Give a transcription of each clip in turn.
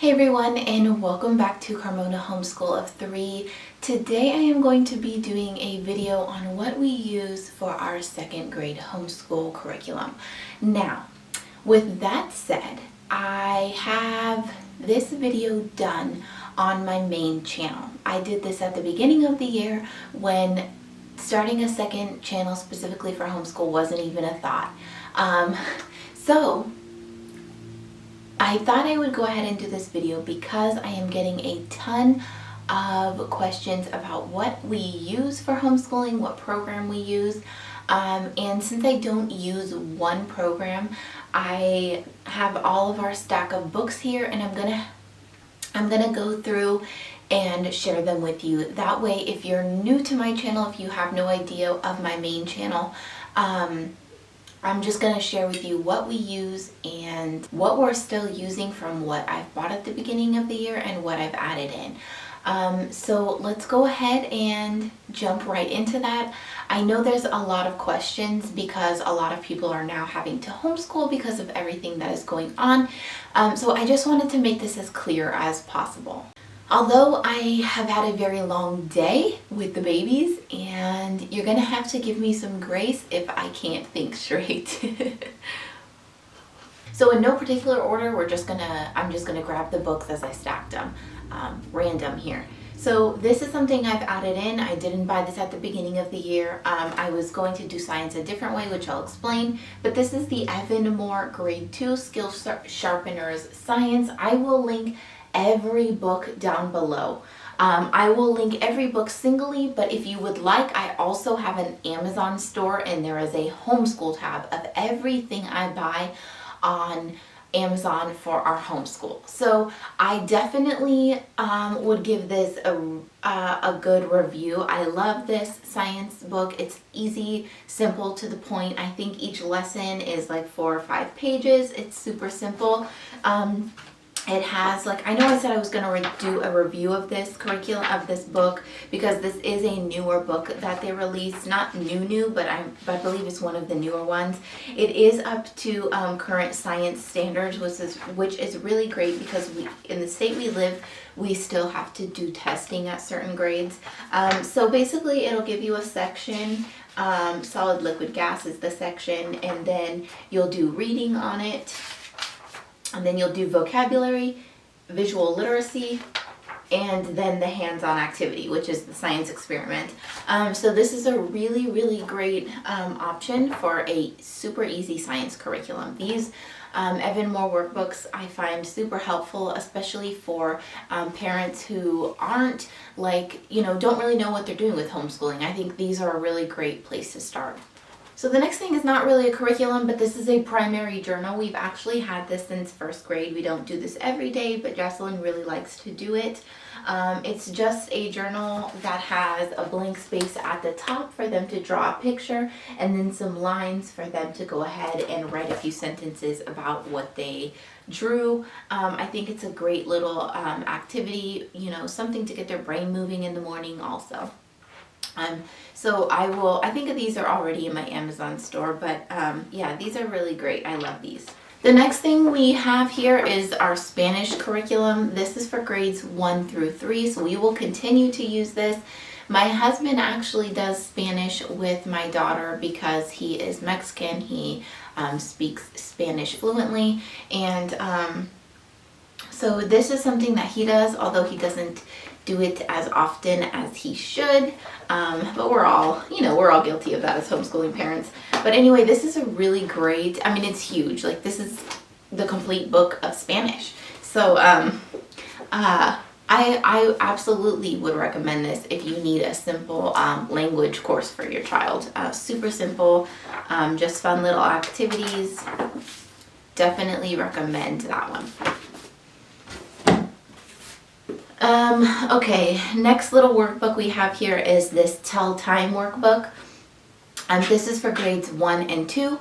Hey everyone, and welcome back to Carmona Homeschool of 3. Today I am going to be doing a video on what we use for our second grade homeschool curriculum. Now, with that said, I have this video done on my main channel. I did this at the beginning of the year when starting a second channel specifically for homeschool wasn't even a thought. So I thought I would go ahead and do this video because I am getting a ton of questions about what we use for homeschooling, what program we use, and since I don't use one program, I have all of our stack of books here, and I'm gonna go through and share them with you. That way, if you're new to my channel, if you have no idea of my main channel, I'm just going to share with you what we use and what we're still using from what I've bought at the beginning of the year and what I've added in. So let's go ahead and jump right into that. I know there's a lot of questions because a lot of people are now having to homeschool because of everything that is going on. So I just wanted to make this as clear as possible. Although I have had a very long day with the babies, and you're gonna have to give me some grace if I can't think straight. So in no particular order, I'm just gonna grab the books as I stacked them, random here. So this is something I've added in. I didn't buy this at the beginning of the year. I was going to do science a different way, which I'll explain, but this is the Evan Moore Grade 2 Skill Sharpeners Science. I will link every book down below. I will link every book singly, but if you would like, I also have an Amazon store, and there is a homeschool tab of everything I buy on Amazon for our homeschool. So I definitely would give this a good review. I love this science book. It's easy, simple, to the point. I think each lesson is like 4 or 5 pages. It's super simple. It has, like, I know I said I was going to do a review of this curriculum, of this book, because this is a newer book that they released. Not new, but I believe it's one of the newer ones. It is up to current science standards, which is really great because in the state we live, we still have to do testing at certain grades. So basically it'll give you a section. Solid liquid gas is the section, and then you'll do reading on it. And then you'll do vocabulary, visual literacy, and then the hands-on activity, which is the science experiment. So this is a really, really great option for a super easy science curriculum. These Evan Moore workbooks I find super helpful, especially for parents who aren't don't really know what they're doing with homeschooling. I think these are a really great place to start. So the next thing is not really a curriculum, but this is a primary journal. We've actually had this since first grade. We don't do this every day, but Jaselyn really likes to do it. It's just a journal that has a blank space at the top for them to draw a picture, and then some lines for them to go ahead and write a few sentences about what they drew. I think it's a great little activity, something to get their brain moving in the morning also. So I think these are already in my Amazon store, but yeah, these are really great. I love these. The next thing we have here is our Spanish curriculum. This is for grades 1 through 3, so we will continue to use this. My husband actually does Spanish with my daughter because he is Mexican. He speaks Spanish fluently, and so this is something that he does, although he doesn't do it as often as he should, but we're all guilty of that as homeschooling parents. But anyway, this is a really great, it's huge. Like, this is the complete book of Spanish. So I absolutely would recommend this if you need a simple language course for your child. Super simple, just fun little activities. Definitely recommend that one. Okay, next little workbook we have here is this Tell Time workbook. This is for grades 1 and 2.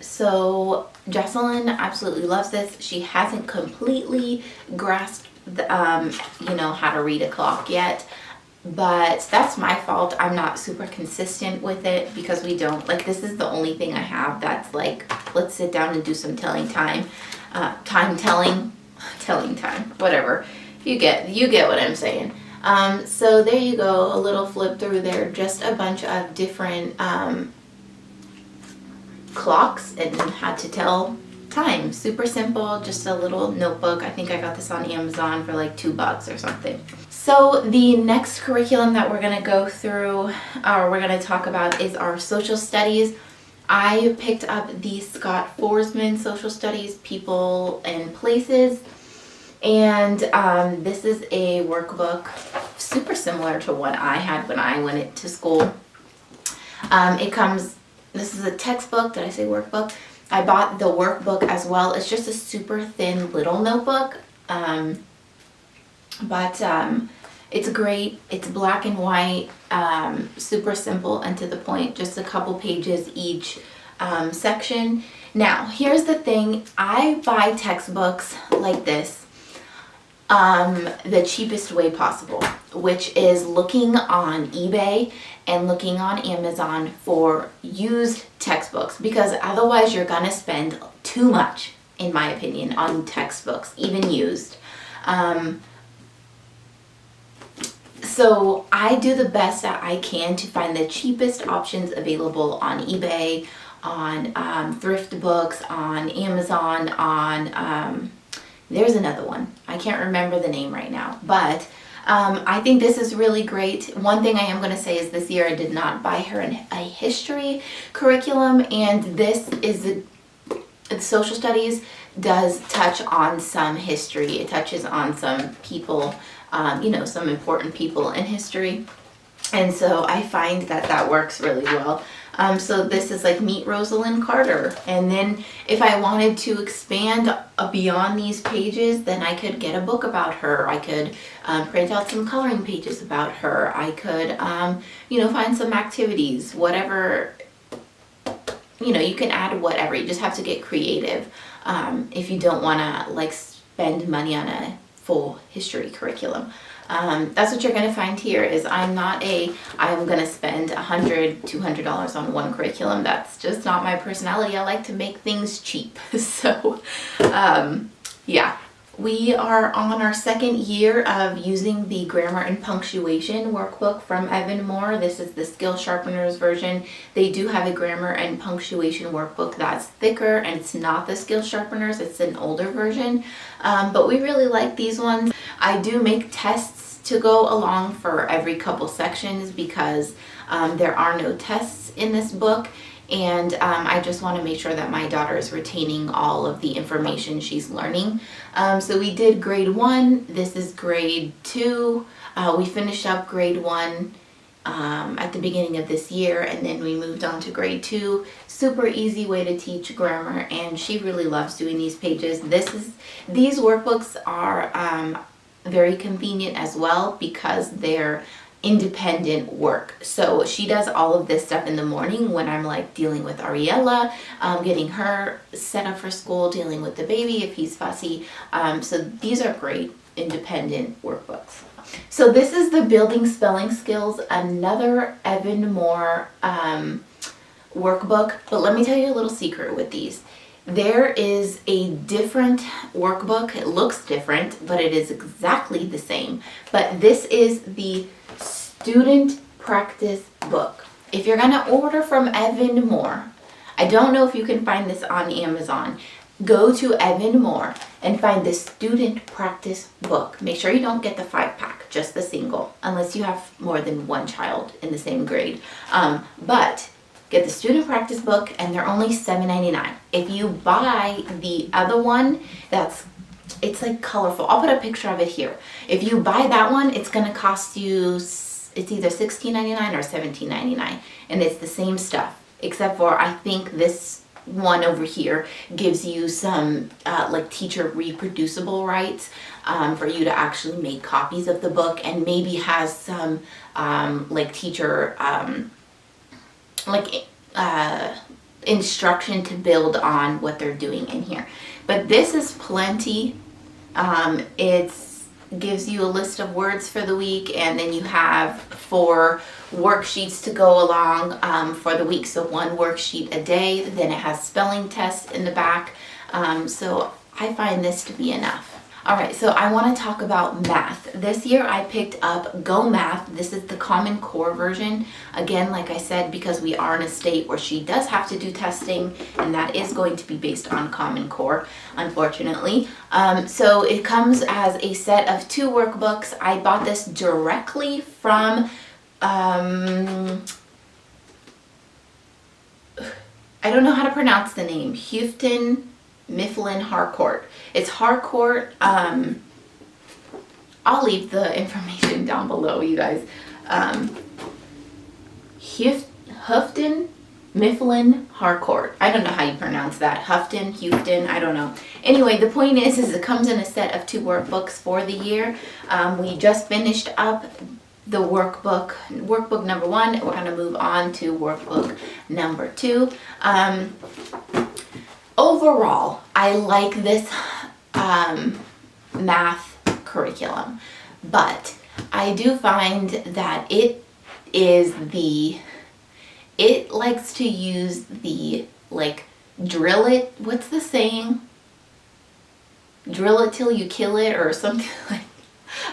So Jaselyn absolutely loves this. She hasn't completely grasped how to read a clock yet, but that's my fault. I'm not super consistent with it because this is the only thing I have that's like, let's sit down and do some telling time. Time telling. telling time, whatever. You get what I'm saying. So there you go, a little flip through there, just a bunch of different clocks and had to tell time. Super simple, just a little notebook. I think I got this on Amazon for like $2 or something. So the next curriculum that we're gonna go through, or we're gonna talk about, is our social studies. I picked up the Scott Forsman Social Studies, People and Places. And this is a workbook super similar to what I had when I went to school. This is a textbook. Did I say workbook? I bought the workbook as well. It's just a super thin little notebook. But it's great. It's black and white, super simple and to the point, just a couple pages each section. Now, here's the thing. I buy textbooks like this the cheapest way possible, which is looking on eBay and looking on Amazon for used textbooks, because otherwise you're gonna spend too much, in my opinion, on textbooks, even used. So I do the best that I can to find the cheapest options available on eBay, on thrift books, on Amazon, on there's another one. I can't remember the name right now, but I think this is really great. One thing I am going to say is this year I did not buy her a history curriculum, and this is social studies does touch on some history. It touches on some people, some important people in history. And so I find that works really well. So this is like Meet Rosalind Carter. And then if I wanted to expand beyond these pages, then I could get a book about her. I could print out some coloring pages about her. I could, find some activities, whatever, you can add whatever. You just have to get creative if you don't want to spend money on a full history curriculum. That's what you're going to find here. Is I'm going to spend $100, $200 on one curriculum. That's just not my personality. I like to make things cheap. So, yeah. We are on our second year of using the grammar and punctuation workbook from Evan Moore. This is the Skill Sharpeners version. They do have a grammar and punctuation workbook that's thicker, and it's not the Skill Sharpeners, it's an older version. But we really like these ones. I do make tests to go along for every couple sections because there are no tests in this book. And I just want to make sure that my daughter is retaining all of the information she's learning. So we did grade 1. This is grade 2. We finished up grade 1 at the beginning of this year, and then we moved on to grade 2. Super easy way to teach grammar, and she really loves doing these pages. These workbooks are very convenient as well because they're independent work. So she does all of this stuff in the morning when I'm dealing with Ariella, getting her set up for school, dealing with the baby if he's fussy. So these are great independent workbooks. So this is the Building Spelling Skills, another Evan Moore workbook. But let me tell you a little secret with these. There is a different workbook. It looks different, but it is exactly the same. But this is the student practice book. If you're going to order from Evan Moore, I don't know if you can find this on Amazon. Go to Evan Moore and find the student practice book. Make sure you don't get the 5-pack, just the single, unless you have more than one child in the same grade. But get the student practice book, and they're only $7.99. If you buy the other one, it's colorful. I'll put a picture of it here. If you buy that one, it's going to cost you, it's either $16.99 or $17.99, and it's the same stuff, except for I think this one over here gives you some teacher reproducible rights for you to actually make copies of the book, and maybe has some teacher instruction to build on what they're doing in here. But this is plenty. It gives you a list of words for the week, and then you have 4 worksheets to go along for the week. So 1 worksheet a day. Then it has spelling tests in the back. So I find this to be enough. All right, so I want to talk about math. This year I picked up Go Math. This is the Common Core version. Again, like I said, because we are in a state where she does have to do testing, and that is going to be based on Common Core, unfortunately. So it comes as a set of 2 workbooks. I bought this directly from, I don't know how to pronounce the name, Houston Mifflin Harcourt. It's Harcourt. I'll leave the information down below, you guys. Houghton Mifflin Harcourt. I don't know how you pronounce that. Houston, I don't know. Anyway, the point is it comes in a set of 2 workbooks for the year. We just finished up the workbook number 1. We're going to move on to workbook number 2. Overall, I like this math curriculum, but I do find that it likes to use the, like, drill it, what's the saying? Drill it till you kill it, or something like,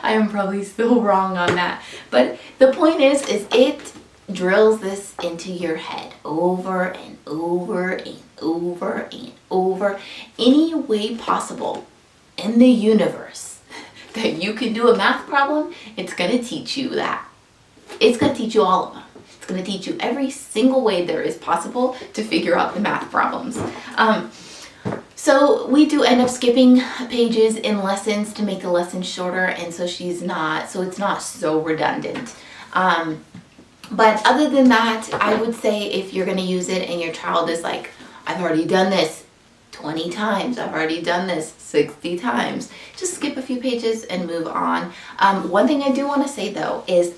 I am probably still wrong on that. But the point is it drills this into your head over and over and over and over, any way possible in the universe that you can do a math problem. It's going to teach you that. It's going to teach you all of them. It's going to teach you every single way there is possible to figure out the math problems. So we do end up skipping pages in lessons to make the lesson shorter, and so it's not so redundant. But other than that, I would say if you're going to use it and your child is like, I've already done this 20 times, I've already done this 60 times, just skip a few pages and move on. One thing I do want to say though is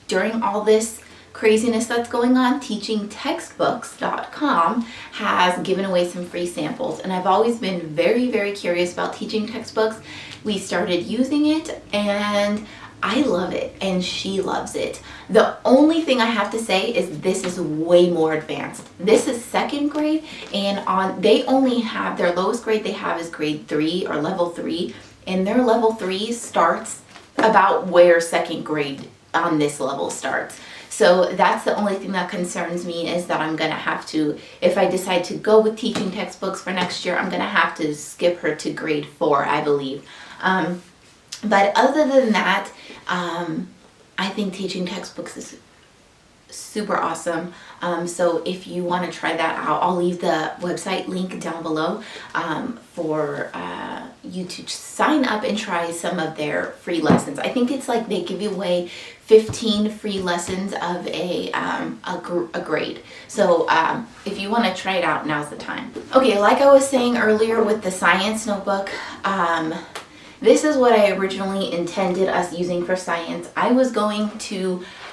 during all this craziness that's going on, teachingtextbooks.com has given away some free samples, and I've always been very, very curious about teaching textbooks. We started using it and I love it and she loves it. The only thing I have to say is this is way more advanced. This is 2nd grade, and they only have, their lowest grade they have is grade 3 or level 3, and their level 3 starts about where 2nd grade on this level starts. So that's the only thing that concerns me, is that I'm going to have to, if I decide to go with teaching textbooks for next year, I'm going to have to skip her to grade 4, I believe. But other than that, I think teaching textbooks is super awesome. So if you want to try that out, I'll leave the website link down below for you to sign up and try some of their free lessons. I think it's like they give you away 15 free lessons of a grade. So if you want to try it out, now's the time. Okay, like I was saying earlier with the science notebook, this is what I originally intended us using for science. I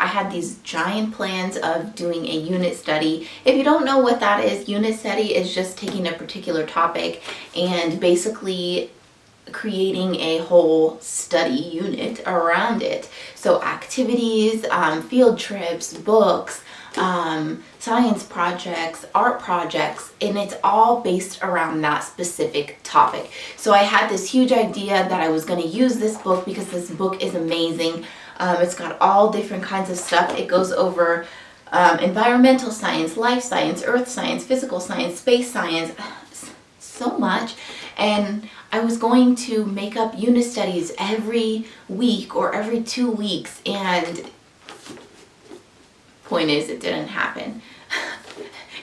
had these giant plans of doing a unit study. If you don't know what that is, unit study is just taking a particular topic and basically creating a whole study unit around it. So activities, field trips, books, science projects, art projects, and it's all based around that specific topic. So I had this huge idea that I was going to use this book because this book is amazing. It's got all different kinds of stuff. It goes over environmental science, life science, earth science, physical science, space science, so much. And I was going to make up unit studies every week or every 2 weeks, and point is, it didn't happen.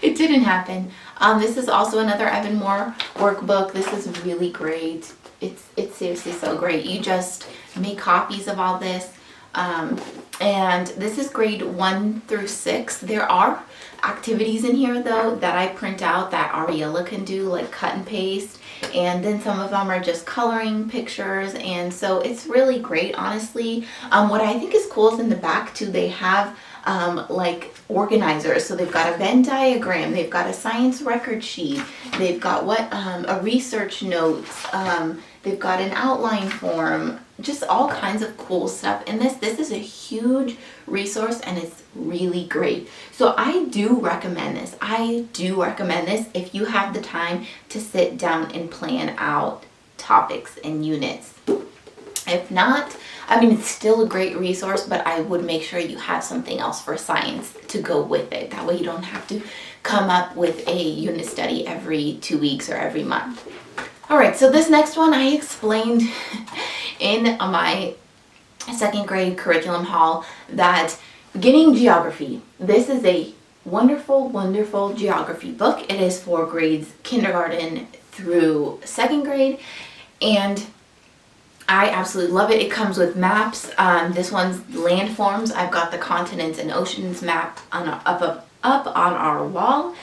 It didn't happen. This is also another Evan Moore workbook. This is really great. It's seriously so great. You just make copies of all this. And this is grade 1 through 6. There are activities in here though that I print out that Ariella can do, like cut and paste, and then some of them are just coloring pictures, and so it's really great, honestly. What I think is cool is in the back too, they have like organizers. So they've got a Venn diagram, they've got a science record sheet, they've got a research notes, they've got an outline form, just all kinds of cool stuff in this. This is a huge resource and it's really great. So I do recommend this. I do recommend this if you have the time to sit down and plan out topics and units. If not, I mean, it's still a great resource, but I would make sure you have something else for science to go with it. That way you don't have to come up with a unit study every 2 weeks or every month. All right, so this next one I explained in my second grade curriculum haul that beginning geography, this is a wonderful, wonderful geography book. It is for grades kindergarten through second grade, and I absolutely love it. It comes with maps. This one's landforms. I've got the continents and oceans map up on our wall.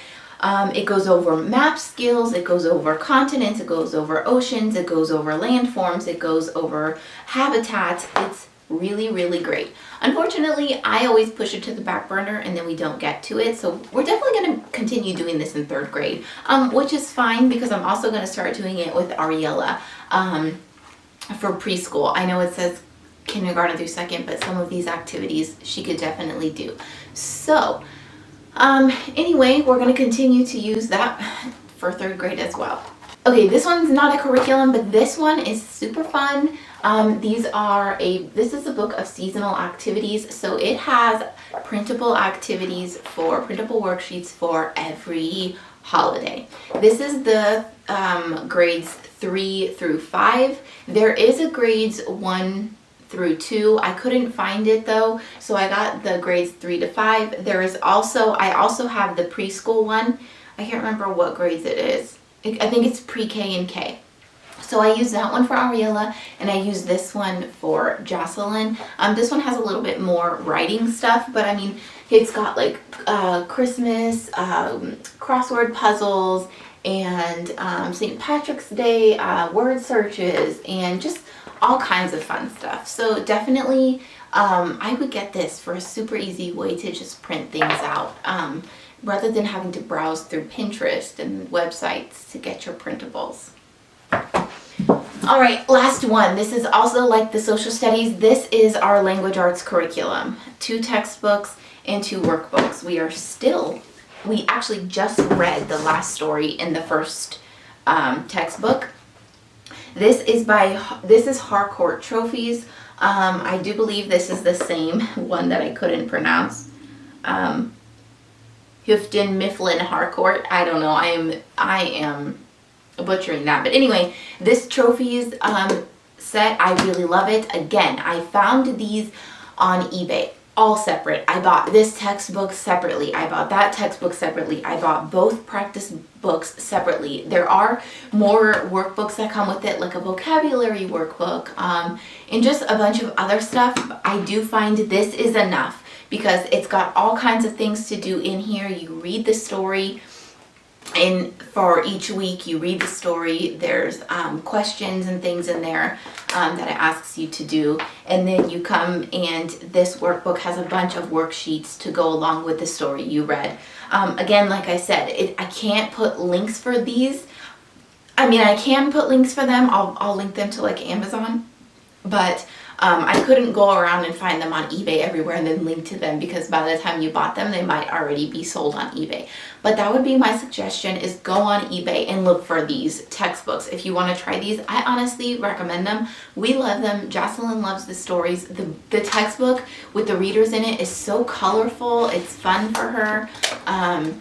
It goes over map skills, it goes over continents, it goes over oceans, it goes over landforms, it goes over habitats. It's really, really great. Unfortunately, I always push it to the back burner and then we don't get to it. So we're definitely going to continue doing this in third grade, which is fine because I'm also going to start doing it with Ariella for preschool. I know it says kindergarten through second, but some of these activities she could definitely do. So anyway, we're going to continue to use that for third grade as well. Okay, this one's not a curriculum, but this one is super fun. This is a book of seasonal activities, so it has printable activities for printable worksheets for every holiday. This is the grades 3 through 5. There is a grades 1 through 2. I couldn't find it though, so I got the grades 3 to 5. I also have the preschool one. I can't remember what grades it is. I think it's pre-K and K. So I use that one for Ariella, and I use this one for Jaselyn. This one has a little bit more writing stuff, but I mean, it's got like Christmas, crossword puzzles, and St. Patrick's Day, word searches, and just all kinds of fun stuff. So definitely, I would get this for a super easy way to just print things out, rather than having to browse through Pinterest and websites to get your printables. All right, last one. This is also like the social studies. This is our language arts curriculum. 2 textbooks and 2 workbooks. We actually just read the last story in the first textbook. This is Harcourt Trophies. I do believe this is the same one that I couldn't pronounce. Houghton Mifflin Harcourt. I don't know. I am butchering that. But anyway, this trophies set, I really love it. Again, I found these on eBay, all separate. I bought this textbook separately. I bought that textbook separately. I bought both practice books separately. There are more workbooks that come with it, like a vocabulary workbook, and just a bunch of other stuff. I do find this is enough because it's got all kinds of things to do in here. You read the story, and for each week you read the story. There's questions and things in there that it asks you to do, and then you come, and this workbook has a bunch of worksheets to go along with the story you read. Again, like I said, I can't put links for these. I mean, I can put links for them. I'll link them to like Amazon, but I couldn't go around and find them on eBay everywhere and then link to them, because by the time you bought them, they might already be sold on eBay. But that would be my suggestion, is go on eBay and look for these textbooks. If you want to try these, I honestly recommend them. We love them. Jaselyn loves the stories. The textbook with the readers in it is so colorful. It's fun for her.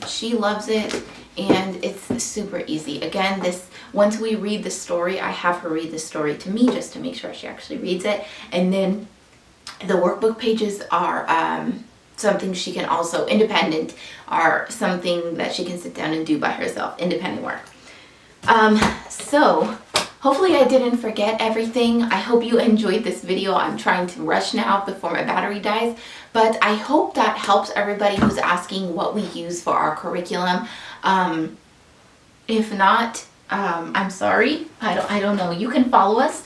She loves it. And it's super easy. Again, once we read the story, I have her read the story to me just to make sure she actually reads it. And then the workbook pages are something she can also, independent, are something that she can sit down and do by herself, independent work. So hopefully I didn't forget everything. I hope you enjoyed this video. I'm trying to rush now before my battery dies, but I hope that helps everybody who's asking what we use for our curriculum. If not, I'm sorry. I don't know. You can follow us.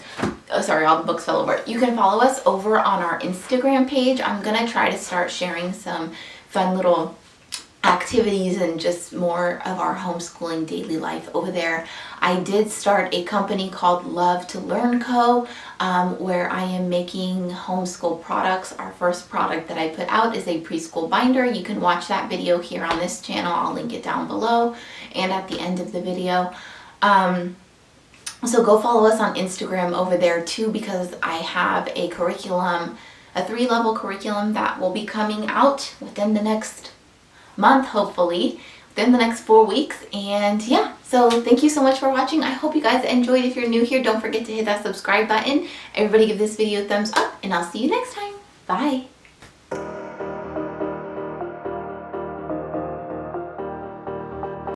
Oh, sorry, all the books fell over. You can follow us over on our Instagram page. I'm gonna try to start sharing some fun little activities and just more of our homeschooling daily life over there. I did start a company called Love to Learn Co., where I am making homeschool products. Our first product that I put out is a preschool binder. You can watch that video here on this channel. I'll link it down below and at the end of the video. So go follow us on Instagram over there too, because I have a curriculum, a 3-level curriculum that will be coming out within the next month, hopefully, within the next 4 weeks. And yeah, so thank you so much for watching. I hope you guys enjoyed. If you're new here, don't forget to hit that subscribe button. Everybody give this video a thumbs up, and I'll see you next time. Bye.